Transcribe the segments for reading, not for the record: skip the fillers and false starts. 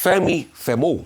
Femo.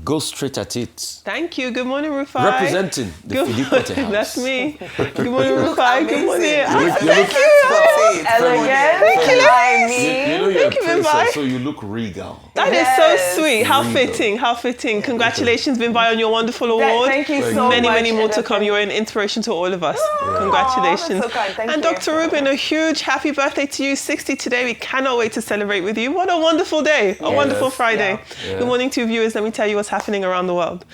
Go straight at it. Thank you. Good morning, Rufai. Representing the Filipote House. That's me. Good morning, Rufai. Good morning. Thank you. Elegant. Thank you. You know you're a princess, Bimbai. so you look regal. That is so sweet. How fitting. How fitting. Congratulations, Bimbai, on your wonderful award. Thank you so much. Many more to come. You're an inspiration to all of us. Congratulations. That's so kind. Thank and you. Dr. Rubin, a huge happy birthday to you. 60 today. We cannot wait to celebrate with you. What a wonderful day. A wonderful Friday. Yeah. Good morning to you, viewers. Let me tell you what's happening around the world.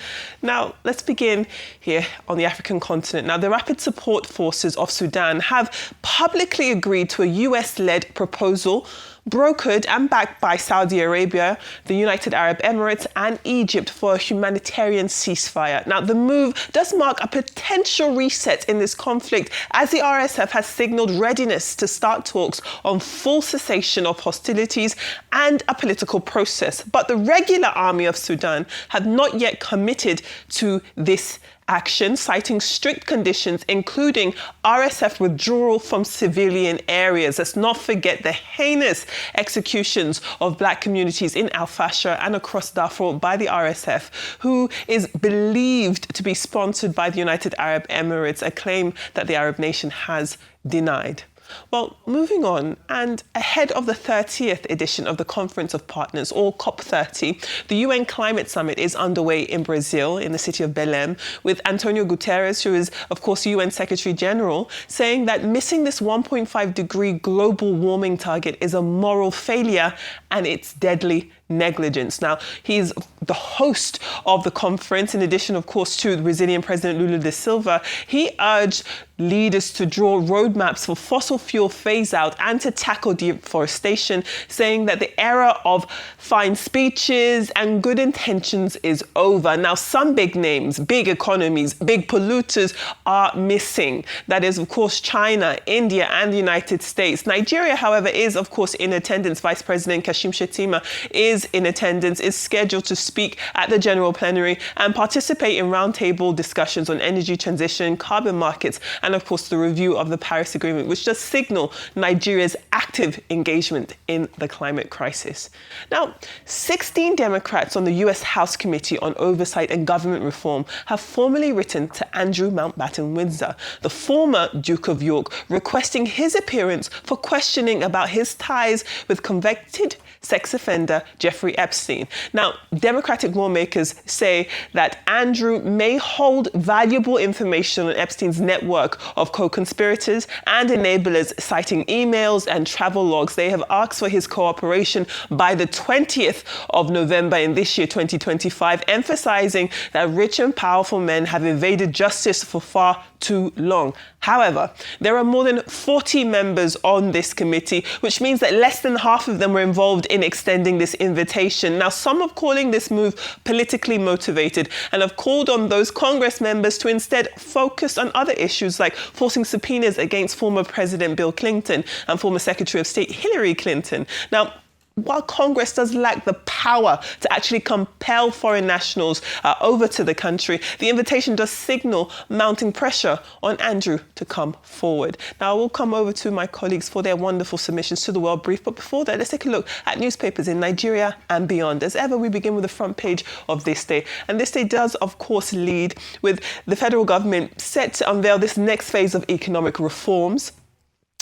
Now, let's begin here on the African continent. Now, the Rapid Support Forces of Sudan have publicly agreed to a US-led proposal brokered and backed by Saudi Arabia, the United Arab Emirates and Egypt for a humanitarian ceasefire. Now, the move does mark a potential reset in this conflict as the RSF has signaled readiness to start talks on full cessation of hostilities and a political process. But the regular army of Sudan have not yet committed to this action, citing strict conditions, including RSF withdrawal from civilian areas. Let's not forget the heinous executions of black communities in Al Fasher and across Darfur by the RSF, who is believed to be sponsored by the United Arab Emirates, a claim that the Arab nation has denied. Well, moving on, and ahead of the 30th edition of the Conference of Partners, or COP30, the UN Climate Summit is underway in Brazil, in the city of Belém, with Antonio Guterres, who is, of course, UN Secretary General, saying that missing this 1.5-degree global warming target is a moral failure and it's deadly negligence. Now, he's the host of the conference, in addition, of course, to the Brazilian President Lula da Silva. He urged leaders to draw roadmaps for fossil fuel phase-out and to tackle deforestation, saying that the era of fine speeches and good intentions is over. Now, some big names, big economies, big polluters are missing. That is, of course, China, India, and the United States. Nigeria, however, is, of course, in attendance. Vice President Kashim Shettima is in attendance, is scheduled to speak at the General Plenary and participate in roundtable discussions on energy transition, carbon markets, and of course the review of the Paris Agreement, which does signal Nigeria's active engagement in the climate crisis. Now, 16 Democrats on the US House Committee on Oversight and Government Reform have formally written to Andrew Mountbatten Windsor, the former Duke of York, requesting his appearance for questioning about his ties with convicted sex offender Jeffrey Epstein. Now, Democratic lawmakers say that Andrew may hold valuable information on Epstein's network of co-conspirators and enablers, citing emails and travel logs. They have asked for his cooperation by the 20th of November in this year, 2025, emphasizing that rich and powerful men have evaded justice for far too long. However, there are more than 40 members on this committee, which means that less than half of them were involved in extending this invitation. Now, some are calling this move politically motivated and have called on those Congress members to instead focus on other issues like forcing subpoenas against former President Bill Clinton and former Secretary of State Hillary Clinton. Now, while Congress does lack the power to actually compel foreign nationals over to the country, the invitation does signal mounting pressure on Andrew to come forward. Now, I will come over to my colleagues for their wonderful submissions to the World Brief. But before that, let's take a look at newspapers in Nigeria and beyond. As ever, we begin with the front page of This Day. And This Day does, of course, lead with the federal government set to unveil this next phase of economic reforms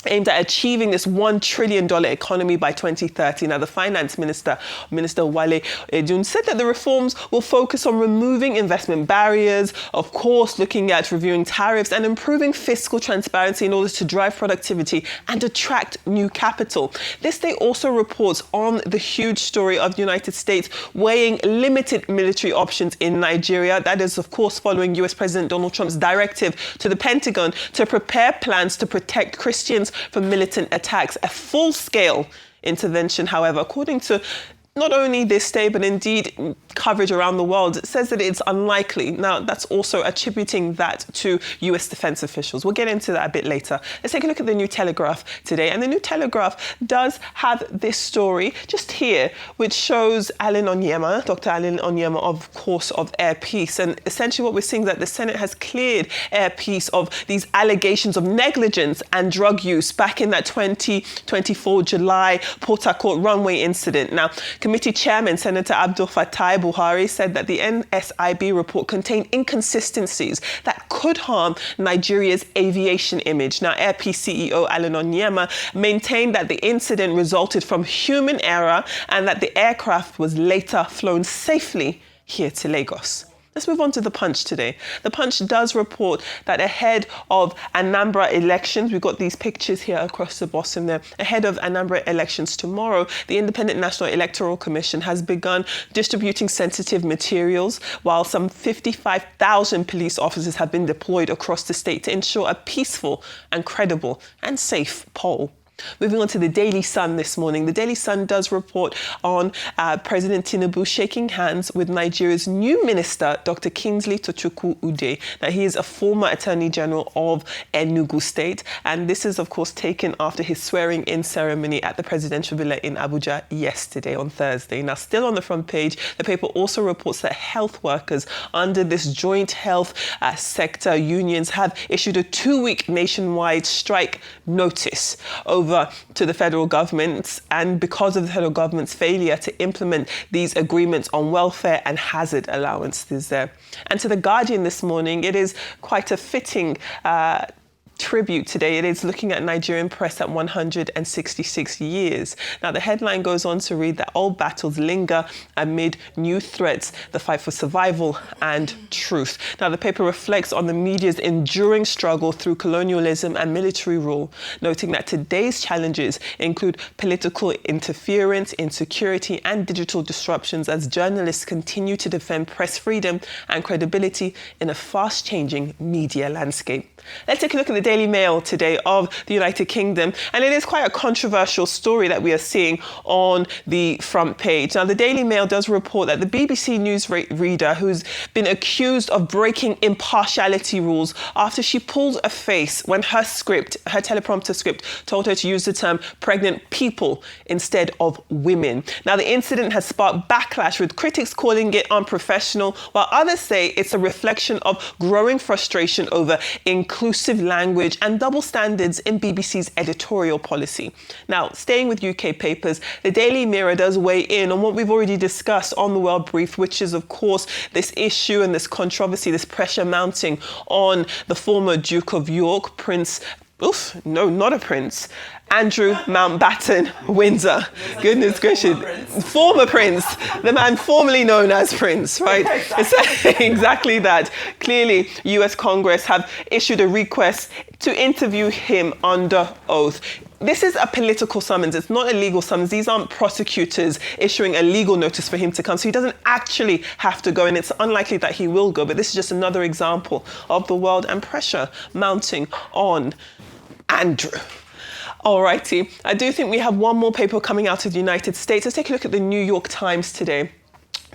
aimed at achieving this $1 trillion economy by 2030. Now, the finance minister, Minister Wale Edun, said that the reforms will focus on removing investment barriers, of course, looking at reviewing tariffs and improving fiscal transparency in order to drive productivity and attract new capital. This day also reports on the huge story of the United States weighing limited military options in Nigeria. That is, of course, following US President Donald Trump's directive to the Pentagon to prepare plans to protect Christians from militant attacks. A full-scale intervention, however, according to not only This Day, but indeed coverage around the world, it says that it's unlikely. Now, that's also attributing that to US defense officials. We'll get into that a bit later. Let's take a look at the New Telegraph today. And the New Telegraph does have this story just here, which shows Alan Onyema, Dr. Alan Onyema, of course, of Air Peace. And essentially what we're seeing is that the Senate has cleared Air Peace of these allegations of negligence and drug use back in that 2024 July Port Harcourt runway incident. Now, Committee Chairman Senator Abdul Fattah Buhari said that the NSIB report contained inconsistencies that could harm Nigeria's aviation image. Now, Air Peace CEO Alan Onyema maintained that the incident resulted from human error and that the aircraft was later flown safely here to Lagos. Let's move on to The Punch today. The Punch does report that ahead of Anambra elections, we've got these pictures here across the bottom there, ahead of Anambra elections tomorrow, the Independent National Electoral Commission has begun distributing sensitive materials, while some 55,000 police officers have been deployed across the state to ensure a peaceful and credible and safe poll. Moving on to the Daily Sun this morning. The Daily Sun does report on President Tinubu shaking hands with Nigeria's new minister, Dr. Kingsley Tochukwu-Ude. Now, he is a former Attorney General of Enugu State, and this is, of course, taken after his swearing-in ceremony at the presidential villa in Abuja yesterday, on Thursday. Now, still on the front page, the paper also reports that health workers under this joint health sector unions have issued a 2-week nationwide strike notice over to the federal government, and because of the federal government's failure to implement these agreements on welfare and hazard allowances there. And to The Guardian this morning, it is quite a fitting tribute today. It is looking at Nigerian press at 166 years. Now, the headline goes on to read that old battles linger amid new threats, the fight for survival and truth. Now, the paper reflects on the media's enduring struggle through colonialism and military rule, noting that today's challenges include political interference, insecurity, and digital disruptions as journalists continue to defend press freedom and credibility in a fast-changing media landscape. Let's take a look at the Daily Mail today of the United Kingdom, and it is quite a controversial story that we are seeing on the front page. Now, the Daily Mail does report that the BBC News reader who's been accused of breaking impartiality rules after she pulled a face when her teleprompter script told her to use the term pregnant people instead of women. Now, the incident has sparked backlash, with critics calling it unprofessional, while others say it's a reflection of growing frustration over inclusive language and double standards in BBC's editorial policy. Now, staying with UK papers, the Daily Mirror does weigh in on what we've already discussed on the World Brief, which is, of course, this issue and this controversy, this pressure mounting on the former Duke of York, not a prince, Andrew Mountbatten Windsor. Goodness gracious. Former prince, the man formerly known as Prince, right? It's exactly that. Clearly, US Congress have issued a request to interview him under oath. This is a political summons. It's not a legal summons. These aren't prosecutors issuing a legal notice for him to come. So he doesn't actually have to go, and it's unlikely that he will go. But this is just another example of the world and pressure mounting on Andrew. Alrighty, I do think we have one more paper coming out of the United States. Let's take a look at the New York Times today.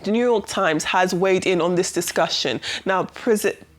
The New York Times has weighed in on this discussion. Now,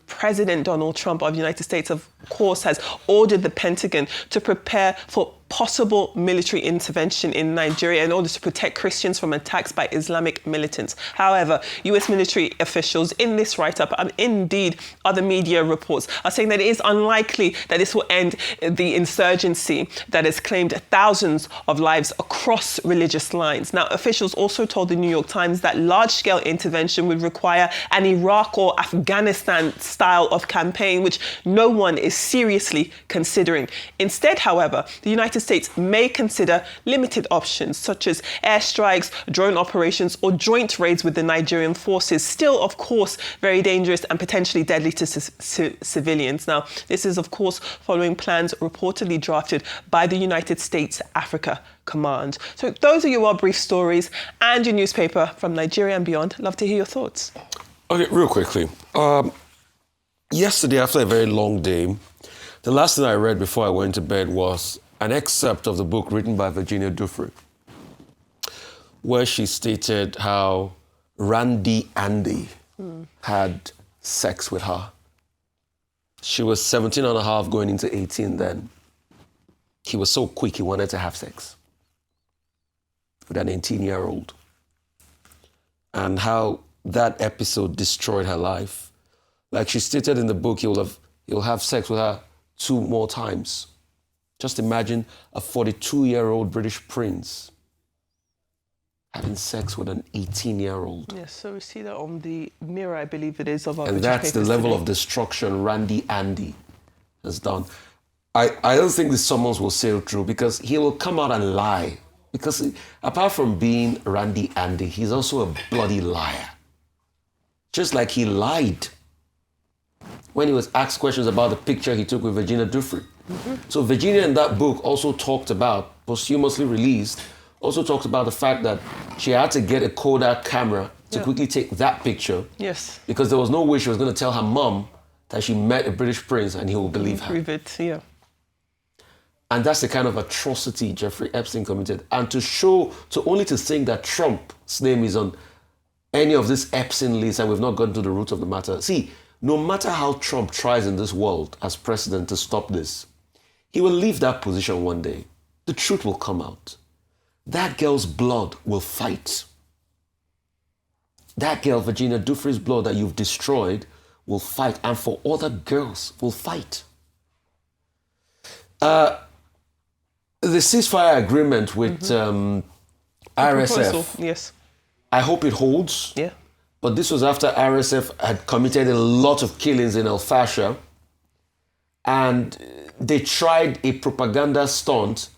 President Donald Trump of the United States, of course, has ordered the Pentagon to prepare for possible military intervention in Nigeria in order to protect Christians from attacks by Islamic militants. However, US military officials in this write-up, and indeed other media reports, are saying that it is unlikely that this will end the insurgency that has claimed thousands of lives across religious lines. Now, officials also told the New York Times that large-scale intervention would require an Iraq or Afghanistan style of campaign, which no one is seriously considering. Instead, however, the United States may consider limited options such as airstrikes, drone operations, or joint raids with the Nigerian forces, still, of course, very dangerous and potentially deadly to civilians. Now, this is, of course, following plans reportedly drafted by the United States Africa Command. So those are your brief stories and your newspaper from Nigeria and beyond. Love to hear your thoughts. Okay, real quickly. Yesterday, after a very long day, the last thing I read before I went to bed was an excerpt of the book written by Virginia Dufresne, where she stated how Randy Andy had sex with her. She was 17 and a half, going into 18 then. He was so quick, he wanted to have sex with an 18-year-old. And how that episode destroyed her life. Like she stated in the book, he'll have sex with her 2 more times. Just imagine a 42-year-old British prince having sex with an 18-year-old. Yes, so we see that on the Mirror, I believe it is, of our And that's the level of destruction Randy Andy has done. I don't think the summons will sail through because he will come out and lie. Because apart from being Randy Andy, he's also a bloody liar. Just like he lied when he was asked questions about the picture he took with Virginia Dufresne. So Virginia in that book also talked about, posthumously released, also talks about the fact that she had to get a Kodak camera to quickly take that picture. Yes. Because there was no way she was going to tell her mom that she met a British prince and he will believe her. Prove it, yeah. And that's the kind of atrocity Jeffrey Epstein committed. And to only to think that Trump's name is on any of this Epstein list and we've not gotten to the root of the matter. See, no matter how Trump tries in this world as president to stop this, he will leave that position one day. The truth will come out. That girl's blood will fight. That girl, Virginia Dufresne's blood that you've destroyed, will fight. And for other girls, will fight. The ceasefire agreement with RSF, Proposal, yes. I hope it holds. Yeah. But this was after RSF had committed a lot of killings in El Fasher. And they tried a propaganda stunt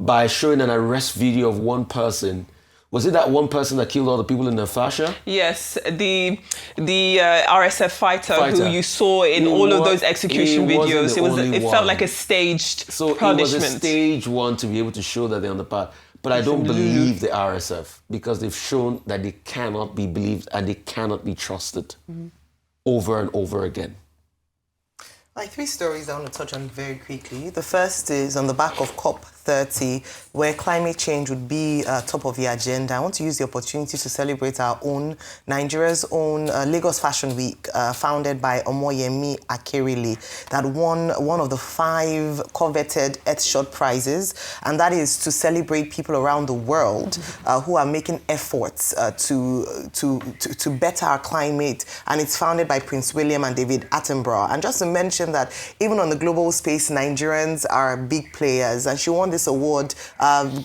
by showing an arrest video of one person. Was it that one person that killed all the people in El Fasher? Yes, the RSF fighter who you saw in all of those execution videos. It felt like a staged punishment. It was a stage one to be able to show that they're on the path. But I don't believe the RSF because they've shown that they cannot be believed and they cannot be trusted over and over again. Like 3 stories I want to touch on very quickly. The first is on the back of COP30, where climate change would be top of the agenda. I want to use the opportunity to celebrate our own, Nigeria's own Lagos Fashion Week, founded by Omoyemi Akerele, that won one of the 5 coveted Earthshot prizes, and that is to celebrate people around the world who are making efforts to better our climate. And it's founded by Prince William and David Attenborough. And just to mention that even on the global space, Nigerians are big players. And she won this award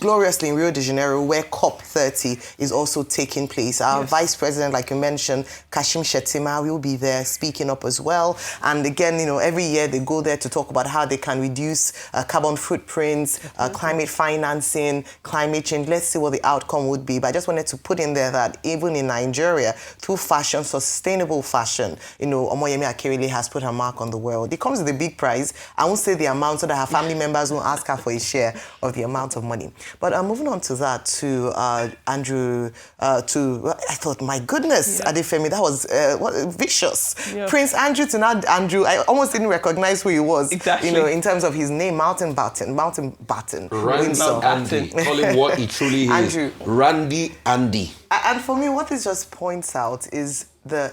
gloriously in Rio de Janeiro, where COP30 is also taking place. Our Vice President, like you mentioned, Kashim Shettima, will be there speaking up as well. And again, you know, every year they go there to talk about how they can reduce carbon footprints, climate financing, climate change. Let's see what the outcome would be. But I just wanted to put in there that even in Nigeria, through fashion, sustainable fashion, you know, Omoyemi Akerele has put her mark on the world. It comes with a big prize. I won't say the amount so that her family members won't ask her for a share of the amount of money. But moving on to that, to Andrew, I thought, my goodness, Adefemi, that was vicious. Yeah. Prince Andrew to now Andrew, I almost didn't recognize who he was. Exactly. You know, in terms of his name, Mountbatten. Randy Andy. Call him what he truly is. Andrew. Randy Andy. And for me, what this just points out is the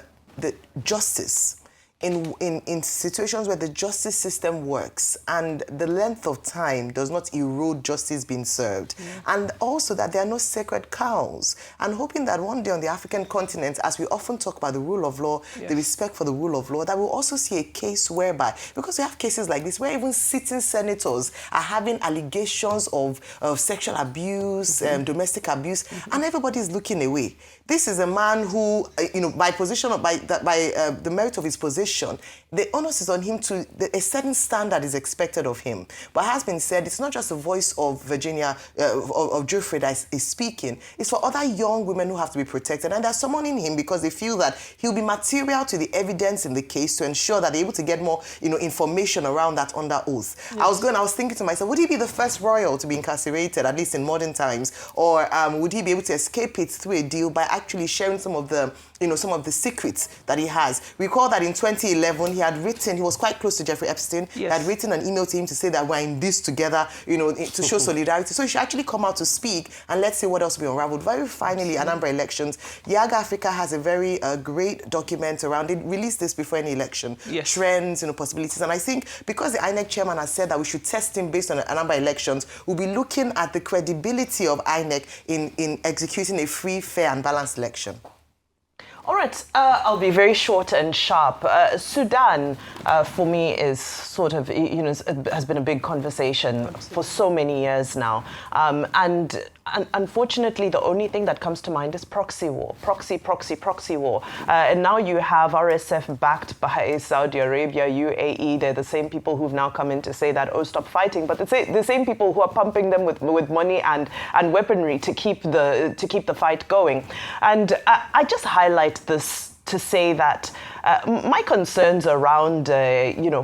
justice. In situations where the justice system works and the length of time does not erode justice being served. And also that there are no sacred cows. And hoping that one day on the African continent, as we often talk about the rule of law, the respect for the rule of law, that we'll also see a case whereby, because we have cases like this, where even sitting senators are having allegations of sexual abuse, domestic abuse, and everybody's looking away. This is a man who, you know, by the merit of his position, the onus is on him to, a certain standard is expected of him. But as has been said, it's not just the voice of Virginia, of Jufre that is speaking. It's for other young women who have to be protected. And they're summoning him because they feel that he'll be material to the evidence in the case to ensure that they're able to get more, you know, information around that under oath. Yes. I was thinking to myself, would he be the first royal to be incarcerated, at least in modern times? Or would he be able to escape it through a deal by actually sharing some of the, you know, some of the secrets that he has? Recall that in 2011, he was quite close to Jeffrey Epstein. Yes. He had written an email to him to say that we're in this together, you know, to show solidarity. So he should actually come out to speak and let's see what else will be unraveled. Very finally, Anambra elections. YAG Africa has a very great document around it. Released this before any election. Yes. Trends, you know, possibilities. And I think because the INEC chairman has said that we should test him based on Anambra elections, we'll be looking at the credibility of INEC in executing a free, fair and balanced election. All right, I'll be very short and sharp. Sudan, for me, is sort of, you know, has been a big conversation for so many years now. And unfortunately, the only thing that comes to mind is proxy war, proxy war. And now you have RSF backed by Saudi Arabia, UAE. They're the same people who've now come in to say that, oh, stop fighting. But the same people who are pumping them with money and weaponry to keep the fight going. And I just highlight this to say that my concerns around,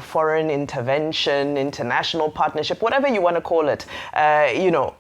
foreign intervention, international partnership, whatever you want to call it,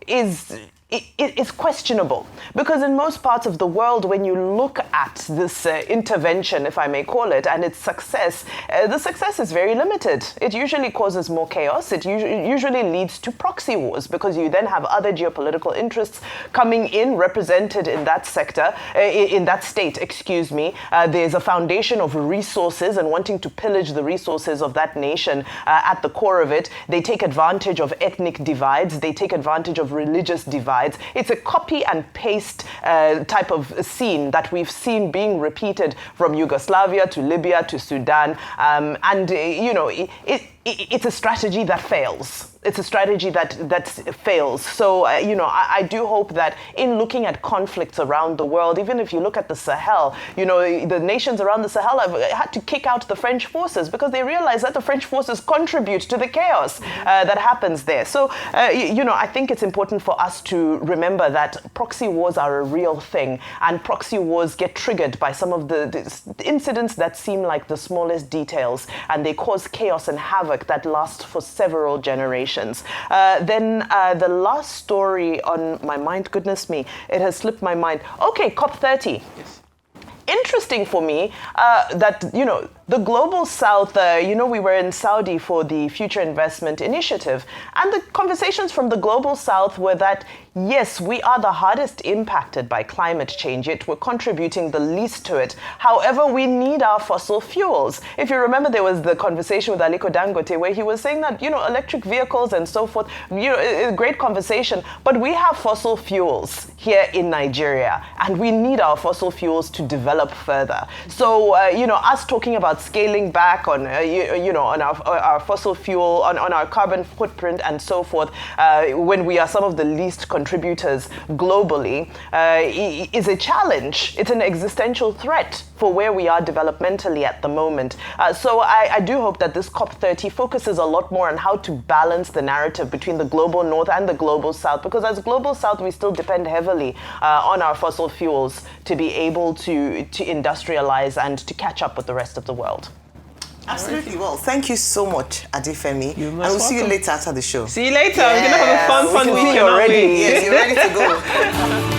is questionable, because in most parts of the world, when you look at this intervention, if I may call it, and its success, the success is very limited. It usually causes more chaos. It usually leads to proxy wars, because you then have other geopolitical interests coming in, represented in that sector, in that state, excuse me. There's a foundation of resources and wanting to pillage the resources of that nation at the core of it. They take advantage of ethnic divides. They take advantage of religious divides. It's a copy and paste type of scene that we've seen being repeated from Yugoslavia to Libya to Sudan. It's a strategy that fails. It's a strategy that fails. So, I do hope that in looking at conflicts around the world, even if you look at the Sahel, the nations around the Sahel have had to kick out the French forces because they realize that the French forces contribute to the chaos that happens there. So, I think it's important for us to remember that proxy wars are a real thing, and proxy wars get triggered by some of the incidents that seem like the smallest details, and they cause chaos and havoc that lasts for several generations. Then the last story on my mind, goodness me, it has slipped my mind. Okay, COP30. Yes. Interesting for me that, the Global South, we were in Saudi for the Future Investment Initiative, and the conversations from the Global South were that, yes, we are the hardest impacted by climate change, yet we're contributing the least to it. However, we need our fossil fuels. If you remember, there was the conversation with Aliko Dangote where he was saying that, electric vehicles and so forth, a great conversation, but we have fossil fuels here in Nigeria, and we need our fossil fuels to develop further. So, us talking about scaling back on, on our fossil fuel, on our carbon footprint and so forth, when we are some of the least contributors globally, is a challenge. It's an existential threat for where we are developmentally at the moment. So I do hope that this COP30 focuses a lot more on how to balance the narrative between the global north and the global south, because as global south, we still depend heavily on our fossil fuels to be able to industrialize and to catch up with the rest of the world. Absolutely. Well, thank you so much, Adefemi. You're and most we'll see you welcome. later after the show. See you later. We're going to have a fun weekend already. aren't we? Yes, you're ready to go.